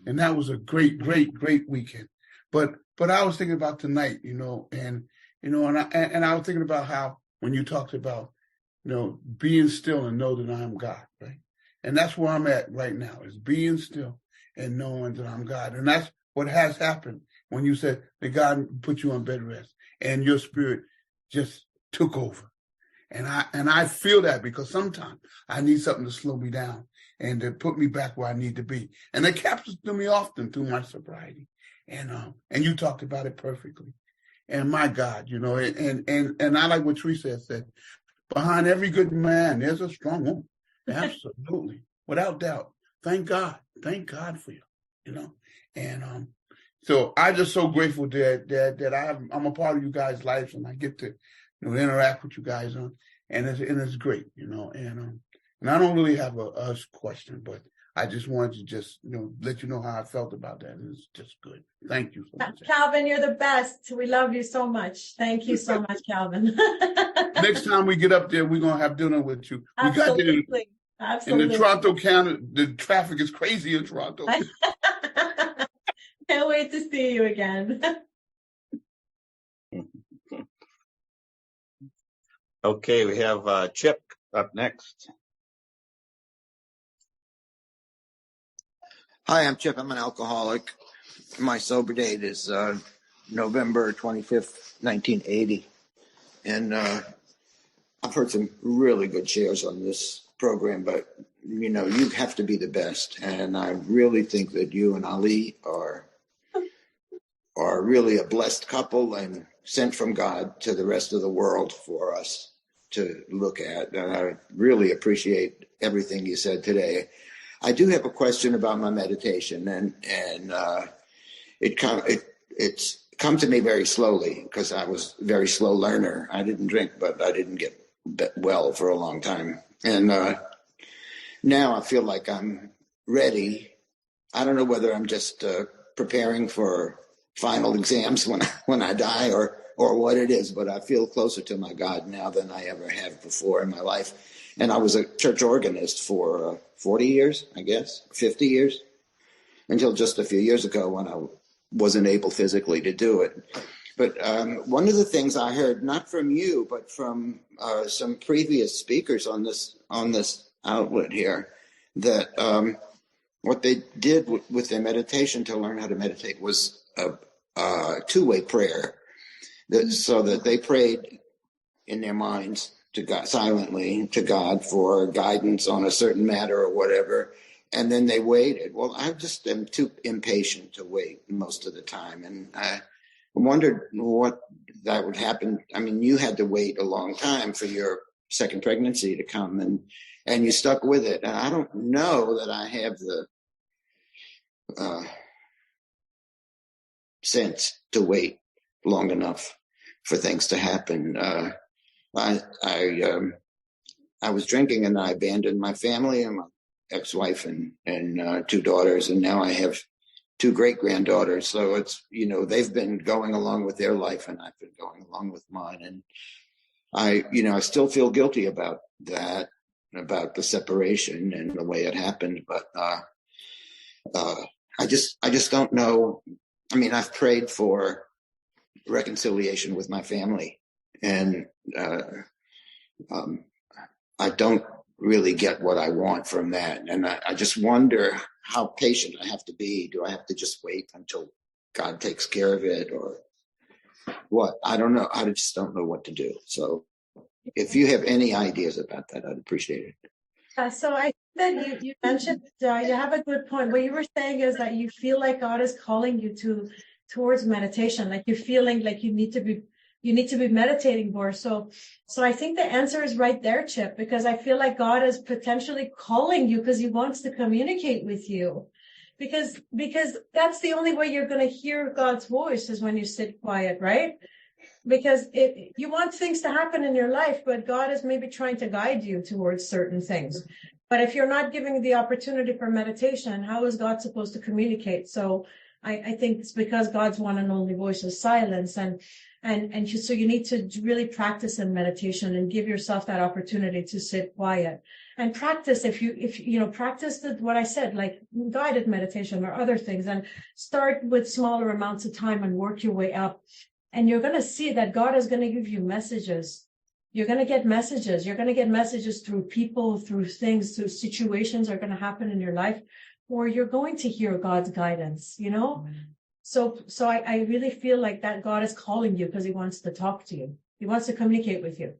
And that was a great, great, great weekend. But I was thinking about tonight, and I was thinking about how when you talked about, being still and know that I'm God, right? And that's where I'm at right now, is being still and knowing that I'm God. And that's what has happened when you said that God put you on bed rest and your spirit just took over. And I feel that, because sometimes I need something to slow me down and to put me back where I need to be. And it happens to me often through my sobriety. And you talked about it perfectly. And my God, and I like what Teresa said, behind every good man, there's a strong woman. Absolutely. Without doubt. Thank God. Thank God for you, And so I'm just so grateful that I'm a part of you guys' lives, and I get to interact with you guys and it's great, and I don't really have a question, but I just wanted to let you know how I felt about that. It's just good. Thank you so much. Calvin, you're the best. We love you so much. Thank you so much, Calvin. Next time we get up there, we're gonna have dinner with you. Absolutely. In the Toronto County, the traffic is crazy in Toronto. Can't wait to see you again. Okay, we have Chip up next. Hi, I'm Chip. I'm an alcoholic. My sober date is November 25th, 1980. And I've heard some really good shares on this program, but you know, you have to be the best. And I really think that you and Ali are really a blessed couple and sent from God to the rest of the world for us to look at. And I really appreciate everything you said today. I do have a question about my meditation, and it's come to me very slowly because I was a very slow learner. I didn't drink, but I didn't get well for a long time. And now I feel like I'm ready. I don't know whether I'm just preparing for final exams when I die or what it is, but I feel closer to my God now than I ever have before in my life. And I was a church organist for 40 years, I guess, 50 years, until just a few years ago when I wasn't able physically to do it. But one of the things I heard, not from you, but from some previous speakers on this outlet here, that what they did with their meditation to learn how to meditate was a two-way prayer. So that they prayed in their minds to God, silently to God, for guidance on a certain matter or whatever. And then they waited. Well, I just am too impatient to wait most of the time. And I wondered what that would happen. I mean, you had to wait a long time for your second pregnancy to come, and you stuck with it. And I don't know that I have the sense to wait long enough for things to happen. I was drinking and I abandoned my family and my ex-wife and two daughters, and now I have two great-granddaughters. So it's, you know, they've been going along with their life and I've been going along with mine. And I still feel guilty about that, about the separation and the way it happened. But I just don't know. I mean, I've prayed for reconciliation with my family, and I don't really get what I want from that. And I just wonder how patient I have to be. Do I have to just wait until God takes care of it, or what? I don't know. I just don't know what to do. So if you have any ideas about that, I'd appreciate it. So I think that you mentioned, you have a good point. What you were saying is that you feel like God is calling you towards meditation, like you're feeling like you need to be meditating more. So I think the answer is right there, Chip, because I feel like God is potentially calling you because he wants to communicate with you, because that's the only way you're going to hear God's voice is when you sit quiet, right? Because you want things to happen in your life, but God is maybe trying to guide you towards certain things. But if you're not giving the opportunity for meditation, how is God supposed to communicate? So I think it's because God's one and only voice is silence. And so you need to really practice in meditation and give yourself that opportunity to sit quiet and practice. If you practice what I said, like guided meditation or other things, and start with smaller amounts of time and work your way up. And you're going to see that God is going to give you messages. You're going to get messages. You're going to get messages through people, through things, through situations are going to happen in your life, or you're going to hear God's guidance, you know? So I really feel like that God is calling you because he wants to talk to you. He wants to communicate with you.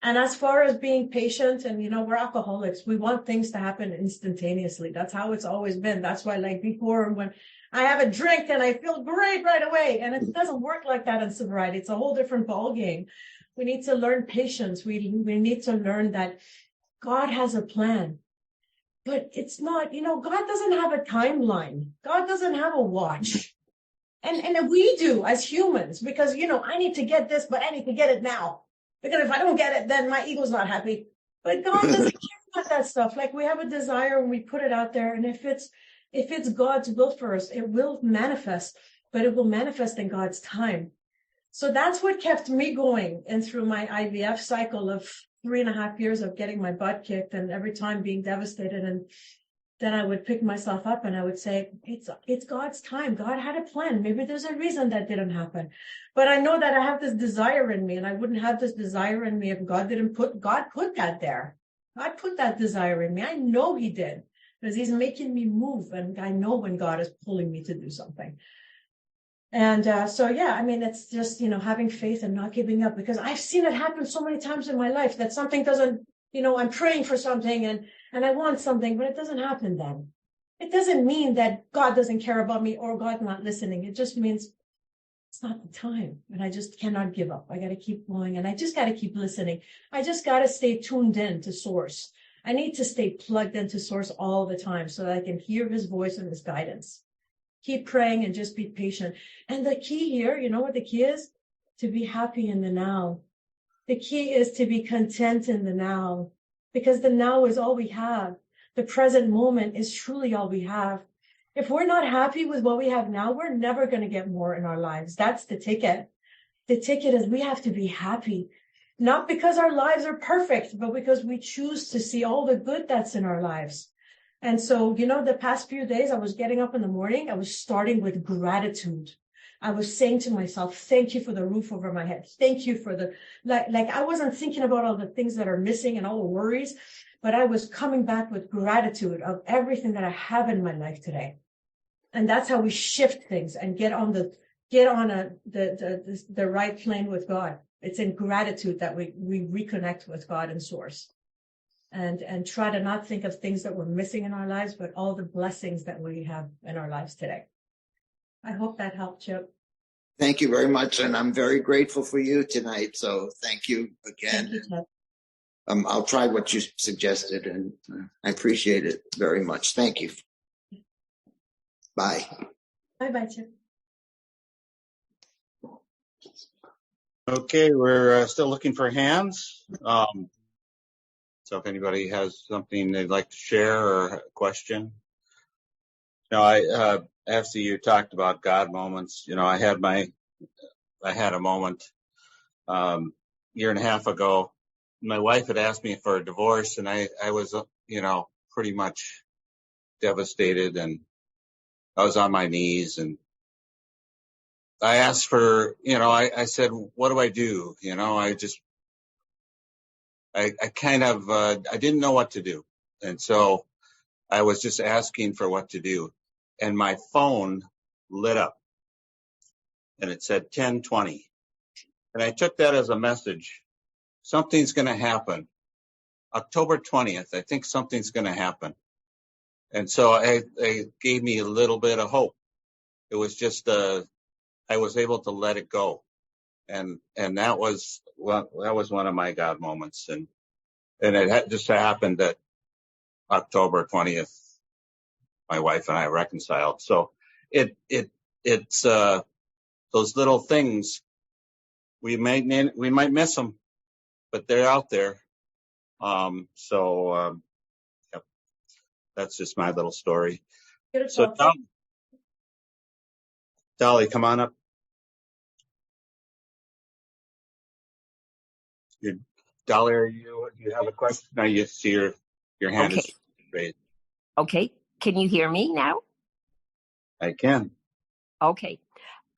And as far as being patient, and, we're alcoholics, we want things to happen instantaneously. That's how it's always been. That's why, like before, when I have a drink and I feel great right away, and it doesn't work like that in sobriety. It's a whole different ball game. We need to learn patience. We need to learn that God has a plan. But it's not, God doesn't have a timeline. God doesn't have a watch. And we do as humans, because, I need to get this, but I need to get it now. Because if I don't get it, then my ego's not happy. But God doesn't care about that stuff. Like, we have a desire and we put it out there. And if it's God's will for us, it will manifest, but it will manifest in God's time. So that's what kept me going and through my IVF cycle of 3.5 years of getting my butt kicked and every time being devastated. And then I would pick myself up and I would say, it's God's time. God had a plan. Maybe there's a reason that didn't happen. But I know that I have this desire in me, and I wouldn't have this desire in me if God put that there. God put that desire in me. I know he did, because he's making me move. And I know when God is pulling me to do something. And so, yeah, I mean, it's just, having faith and not giving up, because I've seen it happen so many times in my life that something doesn't, I'm praying for something and I want something, but it doesn't happen then. It doesn't mean that God doesn't care about me or God's not listening. It just means it's not the time. And I just cannot give up. I got to keep going, and I just got to keep listening. I just got to stay tuned in to source. I need to stay plugged into source all the time so that I can hear his voice and his guidance. Keep praying and just be patient. And the key here, you know what the key is? To be happy in the now. The key is to be content in the now, because the now is all we have. The present moment is truly all we have. If we're not happy with what we have now, we're never going to get more in our lives. That's the ticket. The ticket is we have to be happy, not because our lives are perfect, but because we choose to see all the good that's in our lives. And so, the past few days, I was getting up in the morning. I was starting with gratitude. I was saying to myself, thank you for the roof over my head. Thank you for like I wasn't thinking about all the things that are missing and all the worries, but I was coming back with gratitude of everything that I have in my life today. And that's how we shift things and get on the right plane with God. It's in gratitude that we reconnect with God and source. And try to not think of things that we're missing in our lives, but all the blessings that we have in our lives today. I hope that helped, Chip. Thank you very much. And I'm very grateful for you tonight. So thank you again. Thank you, Chip. I'll try what you suggested, and I appreciate it very much. Thank you. Bye. Bye-bye, Chip. Okay, we're still looking for hands. So if anybody has something they'd like to share or a question. After you talked about God moments, I had a moment year and a half ago. My wife had asked me for a divorce, and I was, pretty much devastated, and I was on my knees, and I asked for, I said, what do I do? I kind of, I didn't know what to do. And so I was just asking for what to do. And my phone lit up and it said 10:20. And I took that as a message. Something's going to happen. October 20th, I think something's going to happen. And so it gave me a little bit of hope. It was just, I was able to let it go. And that was one of my God moments. And it just happened that October 20th, my wife and I reconciled. So it's those little things, we might miss them, but they're out there. Yep, that's just my little story. So Dolly, come on up. Dolly, do you have a question? Now you see your hand is raised. Okay. Can you hear me now? I can. Okay.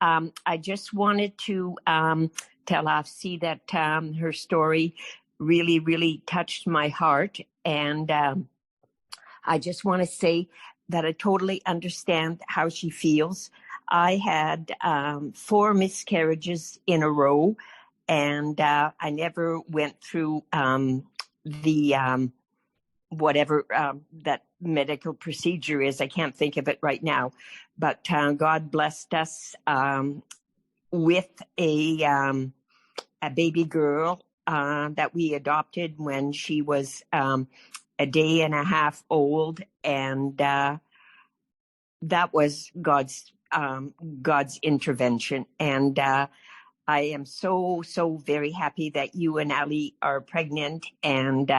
I just wanted to tell Afsi that her story really, really touched my heart. And I just want to say that I totally understand how she feels. I had 4 miscarriages in a row, and I never went through the whatever that medical procedure is. I can't think of it right now, but God blessed us with a baby girl that we adopted when she was a day and a half old, and that was God's intervention. And I am so very happy that you and Ali are pregnant, and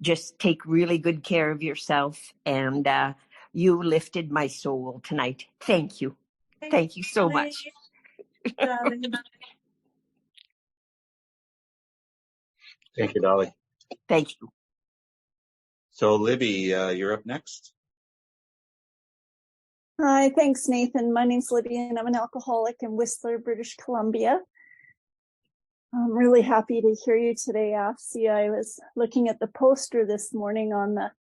just take really good care of yourself. And you lifted my soul tonight. Thank you. Thank you so much. Thank you, Dolly. Thank you. So Libby, you're up next. Hi, thanks, Nathan. My name's Libby, and I'm an alcoholic in Whistler, British Columbia. I'm really happy to hear you today, Afsi. I was looking at the poster this morning on the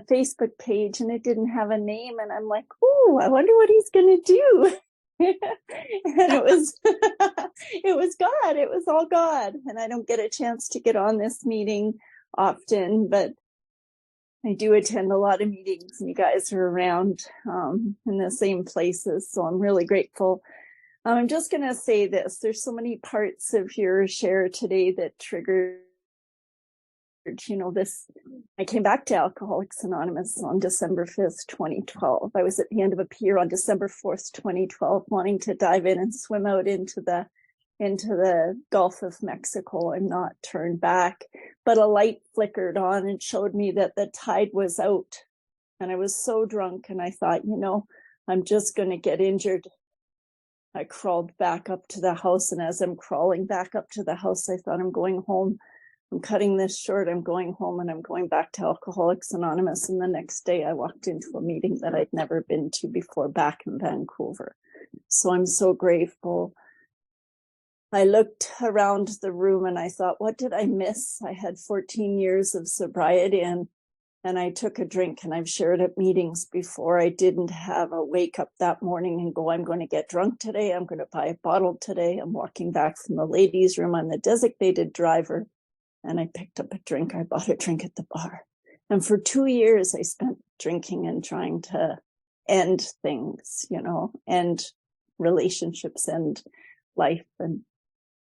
Facebook page, and it didn't have a name, and I'm like, ooh, I wonder what he's going to do. it was it was God. It was all God. And I don't get a chance to get on this meeting often, but I do attend a lot of meetings, and you guys are around in the same places. So I'm really grateful. I'm just going to say this. There's so many parts of your share today that triggered, this. I came back to Alcoholics Anonymous on December 5th, 2012. I was at the end of a pier on December 4th, 2012, wanting to dive in and swim out into the Gulf of Mexico and not turn back. But a light flickered on and showed me that the tide was out. And I was so drunk, and I thought, I'm just going to get injured. I crawled back up to the house, and as I'm crawling back up to the house, I thought, I'm going home. I'm cutting this short. I'm going home, and I'm going back to Alcoholics Anonymous. And the next day I walked into a meeting that I'd never been to before back in Vancouver. So I'm so grateful. I looked around the room and I thought, what did I miss? I had 14 years of sobriety, and I took a drink, and I've shared at meetings before. I didn't have a wake up that morning and go, I'm going to get drunk today. I'm going to buy a bottle today. I'm walking back from the ladies' room. I'm the designated driver. And I picked up a drink. I bought a drink at the bar. And for 2 years, I spent drinking and trying to end things, end relationships, end life. And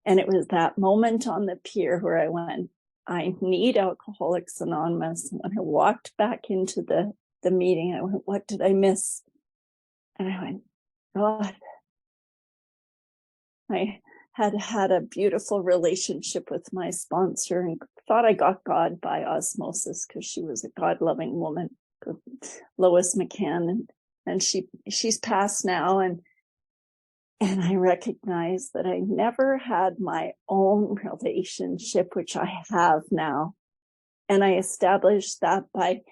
it was that moment on the pier where I went, I need Alcoholics Anonymous. And when I walked back into the meeting, I went, what did I miss? And I went, God. I had a beautiful relationship with my sponsor and thought I got God by osmosis because she was a God-loving woman, Lois McCann, and she's passed now, and I recognize that I never had my own relationship, which I have now, and I established that by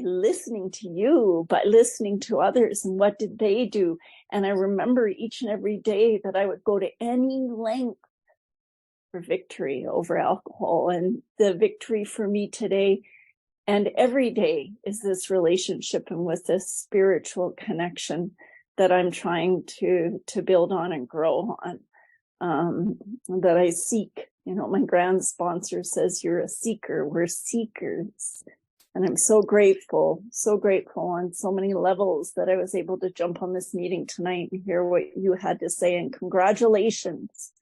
listening to you, by listening to others, and what did they do? And I remember each and every day that I would go to any length for victory over alcohol. And the victory for me today and every day is this relationship and with this spiritual connection that I'm trying to build on and grow on, that I seek. My grand sponsor says, you're a seeker. We're seekers. And I'm so grateful on so many levels that I was able to jump on this meeting tonight and hear what you had to say. And congratulations.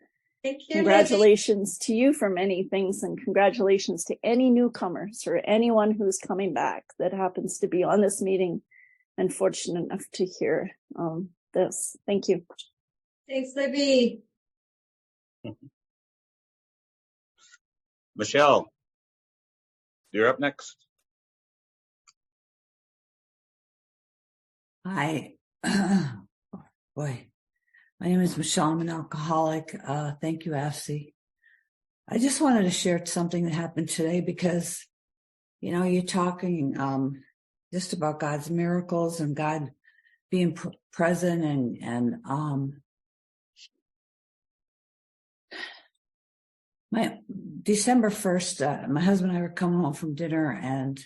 Thank you. Congratulations to you for many things, and congratulations to any newcomers or anyone who's coming back that happens to be on this meeting and fortunate enough to hear this. Thank you. Thanks, Libby. Michelle, you're up next. Hi. Boy, my name is Michelle. I'm an alcoholic. Thank you, Afsi. I just wanted to share something that happened today because, you're talking just about God's miracles and God being present and my December 1st, my husband and I were coming home from dinner, and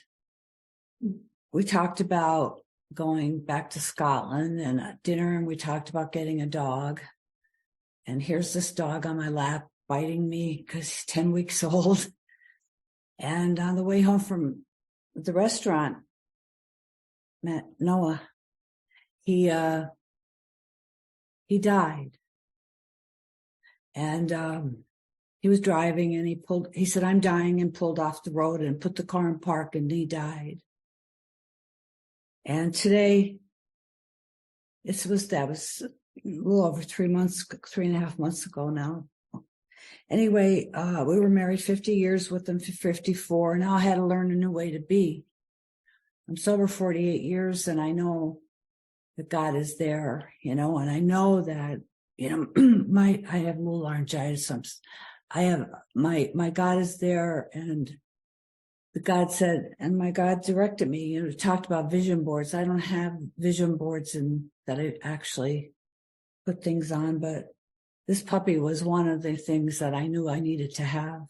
we talked about going back to Scotland and at dinner, and we talked about getting a dog. And here's this dog on my lap biting me because he's 10 weeks old. And on the way home from the restaurant, met Noah. He died. And he was driving, and he said, I'm dying, and pulled off the road and put the car in park, and he died. And today, that was a little over 3.5 months ago now. Anyway, we were married 50 years with him for 54. Now I had to learn a new way to be. I'm sober 48 years, and I know that God is there, and I know that, I have a little laryngitis. My God is there, and God said, and my God directed me, talked about vision boards. I don't have vision boards that I actually put things on, but this puppy was one of the things that I knew I needed to have.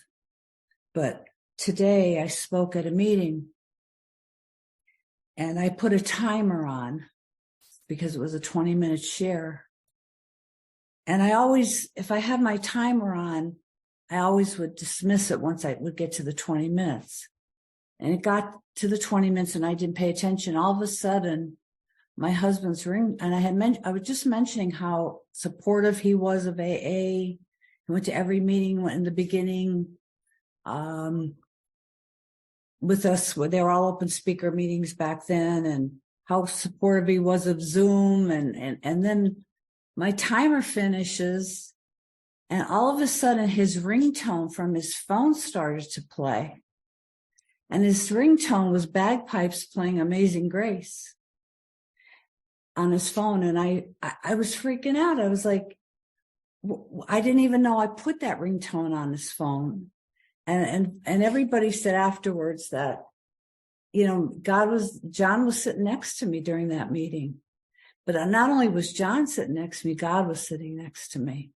But today I spoke at a meeting, and I put a timer on because it was a 20-minute share. And I always, if I had my timer on, I always would dismiss it once I would get to the 20 minutes. And it got to the 20 minutes and I didn't pay attention. All of a sudden, my husband's ring, and I was just mentioning how supportive he was of AA. He went to every meeting in the beginning with us. They were all open speaker meetings back then, and how supportive he was of Zoom. And then my timer finishes, and all of a sudden his ringtone from his phone started to play. And his ringtone was bagpipes playing Amazing Grace on his phone. And I was freaking out. I was like, I didn't even know I put that ringtone on his phone. And everybody said afterwards that, you know, John was sitting next to me during that meeting. But not only was John sitting next to me, God was sitting next to me.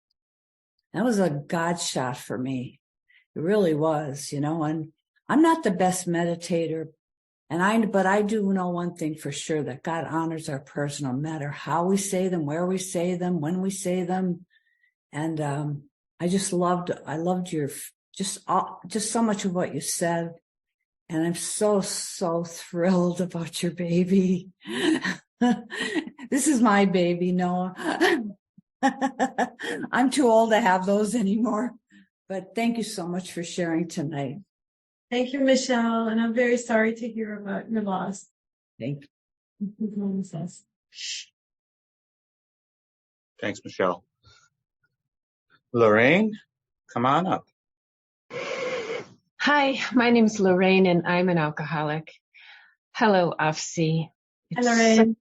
That was a God shot for me. It really was, you know, and I'm not the best meditator. But I do know one thing for sure, that God honors our prayers no matter how we say them, where we say them, when we say them. And I loved your, just so much of what you said. And I'm so thrilled about your baby. This is my baby, Noah. I'm too old to have those anymore. But thank you so much for sharing tonight. Thank you, Michelle. And I'm very sorry to hear about your loss. Thank you. Thanks, Michelle. Lorraine, come on up. Hi, my name is Lorraine and I'm an alcoholic. Hello, Afsi. It's such an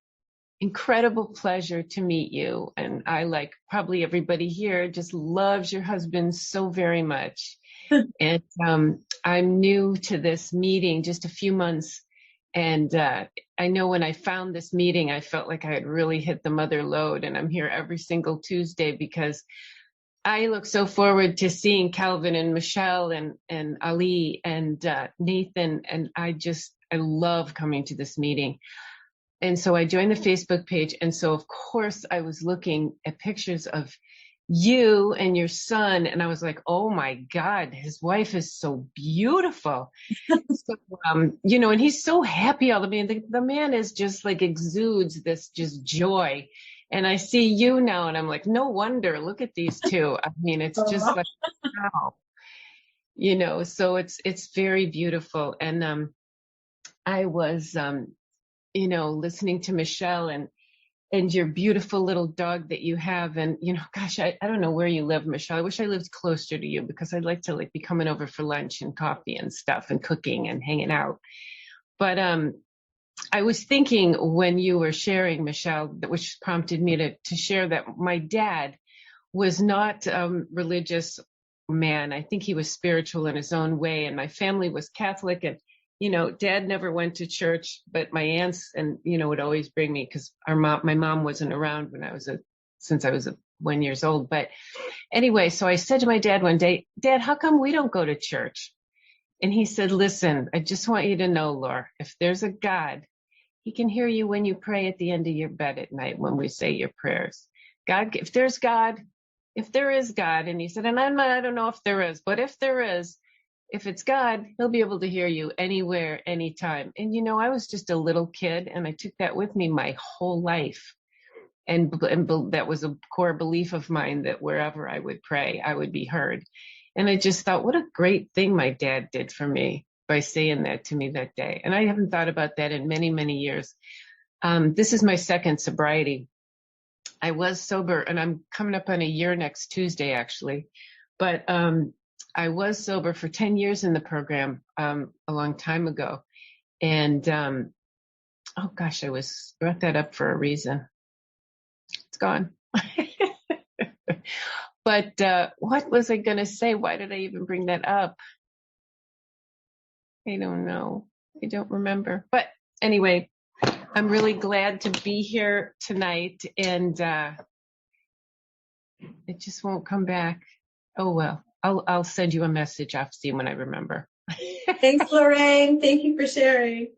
incredible pleasure to meet you. And I, like probably everybody here, just loves your husband so very much. And I'm new to this meeting, just a few months. And I know when I found this meeting, I felt like I had really hit the mother lode. And I'm here every single Tuesday because I look so forward to seeing Calvin and Michelle and Ali and Nathan. And I love coming to this meeting. And so I joined the Facebook page. And so, of course, I was looking at pictures of you and your son. And I was like, oh, my God, his wife is so beautiful. So, you know, and he's so happy all the time. The man is just like exudes this just joy. And I see you now and I'm like, no wonder, look at these two. I mean, it's just like, wow, you know, so it's very beautiful. And I was, you know, listening to Michelle and your beautiful little dog that you have. And, you know, gosh, I don't know where you live, Michelle. I wish I lived closer to you because I'd like to be coming over for lunch and coffee and stuff and cooking and hanging out. But, I was thinking when you were sharing, Michelle, which prompted me to share that my dad was not a religious man. I think he was spiritual in his own way. And my family was Catholic. And, you know, Dad never went to church, but my aunts would always bring me because my mom wasn't around since I was 1 year old. But anyway, so I said to my dad one day, Dad, how come we don't go to church? And he said, listen, I just want you to know, Laura, if there's a God, he can hear you when you pray at the end of your bed at night when we say your prayers. God, if there is God, and he said, and I don't know if there is, but if there is, if it's God, he'll be able to hear you anywhere, anytime. And, you know, I was just a little kid and I took that with me my whole life. And that was a core belief of mine that wherever I would pray, I would be heard. And I just thought, what a great thing my dad did for me by saying that to me that day. And I haven't thought about that in many, many years. This is my second sobriety. I was sober, and I'm coming up on a year next Tuesday, actually. But I was sober for 10 years in the program a long time ago. And, oh gosh, I brought that up for a reason. It's gone. But what was I going to say? Why did I even bring that up? I don't know. I don't remember. But anyway, I'm really glad to be here tonight. And it just won't come back. Oh, well, I'll send you a message, Afsi, when I remember. Thanks, Lorraine. Thank you for sharing.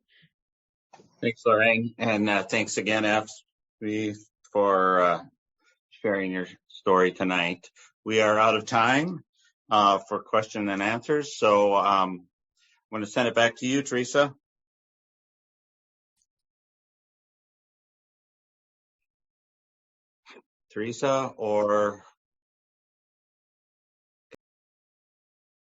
Thanks, Lorraine. And thanks again, Afsi, for sharing your story tonight. We are out of time for question and answers. So I'm going to send it back to you, Teresa. Teresa or